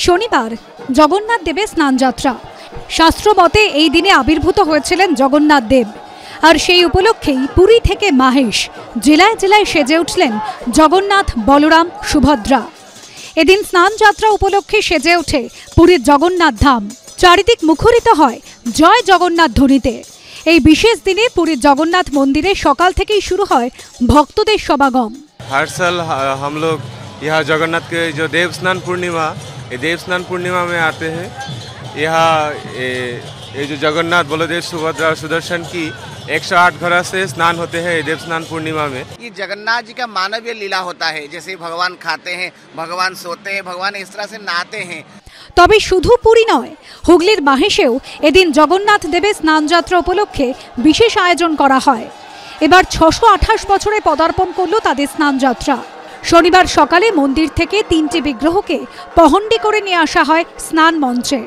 শনিবার জগন্নাথ দেবের স্নানযাত্রা। শাস্ত্র মতে এই দিনে আবির্ভূত হয়েছিলেন জগন্নাথ দেব। আর সেই উপলক্ষেই পুরী থেকে মাহেশ জেলায় জেলায় সেজে উঠলেন জগন্নাথ, বলরাম, সুভদ্রা। এদিন স্নানযাত্রা উপলক্ষে সেজে ওঠে পুরীর জগন্নাথ ধাম। চারিদিক মুখরিত হয় জয় জগন্নাথ ধ্বনিতে। এই বিশেষ দিনে পুরীর জগন্নাথ মন্দিরে সকাল থেকেই শুরু হয় ভক্তদের সমাগম। हर साल हम लोग यहाँ जगन्नाथ के जो देव स्नान पूर्णिमा में आते हैं। यहाँ ये जो जगन्नाथ, बलदेव, सुभद्रा और सुदर्शन की 108 घड़ा से स्नान होते हैं देव स्नान पूर्णिमा में। ये जगन्नाथ जी का मानवीय लीला होता है, जैसे भगवान खाते हैं, भगवान सोते हैं, भगवान इस तरह से नहाते हैं। তবে শুধু পুরী নয়, হুগলির মাহেশেও এদিন জগন্নাথ দেবের স্নানযাত্রা উপলক্ষে বিশেষ আয়োজন করা হয়। এবার 628 বছরে পদার্পণ করল তাদের স্নানযাত্রা। শনিবার সকালে মন্দির থেকে 3টি বিগ্রহকে পহণ্ডি করে নিয়ে আসা হয় স্নান মঞ্চে।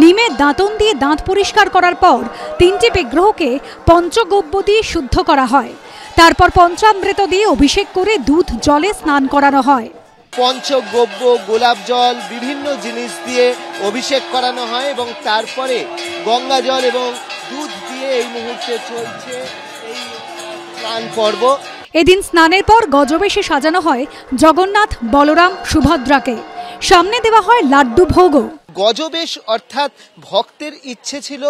নিমে দাঁতন দিয়ে দাঁত পরিষ্কার করার পর 3টি বিগ্রহকে পঞ্চগব্য দিয়ে শুদ্ধ করা হয়। তারপর পঞ্চামৃত দিয়ে অভিষেক করে দুধ জলে স্নান করানো হয়। পঞ্চগব্য, গোলাপ জল, বিভিন্ন জিনিস দিয়ে অভিষেক করানো হয় এবং তারপরে গঙ্গা জল এবং দুধ দিয়ে এই মুহূর্তে চলছে এই স্নান পর্ব। এদিন স্নানের পর গজবেশে সাজানো হয় জগন্নাথ, বলরাম, সুভদ্রাকে। সামনে দেওয়া হয় লাড্ডু ভোগও। গজবেশ অর্থাৎ ভক্তের ইচ্ছে ছিল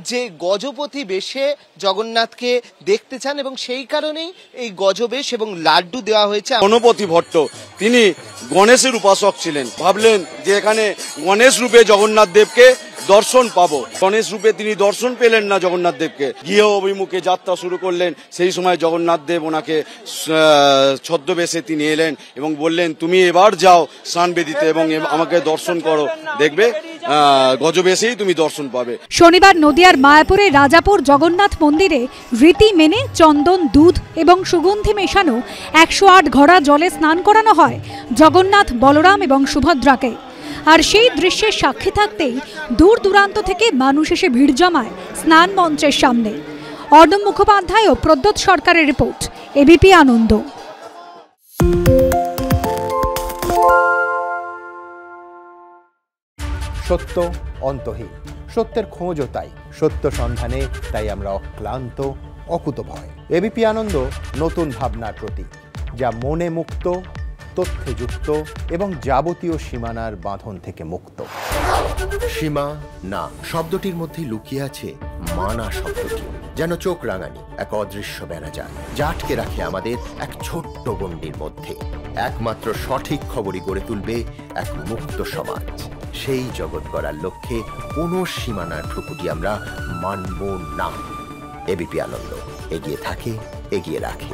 যে গজপতি বেশে জগন্নাথকে দেখতে চান এবং সেই কারণেই এই গজবেশ এবং লাড্ডু দেওয়া হয়েছে। গণপতি ভট্ট তিনি গণেশের উপাসক ছিলেন, ভাবলেন যে এখানে গণেশ রূপে জগন্নাথ দেবকে দর্শন পাবো। গণেশ রূপে তিনি দর্শন পেলেন না জগন্নাথ দেবকে, গৃহ অভিমুখে যাত্রা শুরু করলেন। সেই সময় জগন্নাথ দেব ওনাকে ছদ্মবেশে তিনি এলেন এবং বললেন, তুমি এবার যাও স্নানবেদিতে এবং আমাকে দর্শন করো, দেখবে গজবেশেই তুমি দর্শন পাবে। শনিবার নদিয়ার মায়াপুরে রাজাপুর জগন্নাথ মন্দিরে রীতি মেনে চন্দন, দুধ এবং সুগন্ধি মেশানো 108 ঘড়া জলে স্নান করানো হয় জগন্নাথ, বলরাম এবং সুভদ্রাকে। আর সেই দৃশ্যের সাক্ষী থাকতেই দূর দূরান্ত থেকে মানুষ এসে ভিড় জমায় স্নান মঞ্চের সামনে। অর্ণব মুখোপাধ্যায় ও প্রদ্যোৎ সরকারের রিপোর্ট, এবিপি আনন্দ। সত্য অন্তহীন, সত্যের খোঁজও তাই, সত্য সন্ধানে তাই আমরা অক্লান্ত, অকুতভয়। এবিপি আনন্দ নতুন ভাবনার প্রতীক, যা মনে মুক্ত, তথ্যে যুক্ত এবং যাবতীয় সীমানার বাঁধন থেকে মুক্ত। সীমা না শব্দটির মধ্যে লুকিয়ে আছে মানা শব্দটি, যেন চোখ রাঙানি এক অদৃশ্য বেড়াজাল, যা আটকে রাখে আমাদের এক ছোট্ট গণ্ডির মধ্যে। একমাত্র সঠিক খবরই গড়ে তুলবে এক মুক্ত সমাজ। সেই জগৎ গড়ার লক্ষ্যে কোনো সীমানার ঠুকুটি আমরা মানব না। এবিপি আনন্দ এগিয়ে থাকে, এগিয়ে রাখে।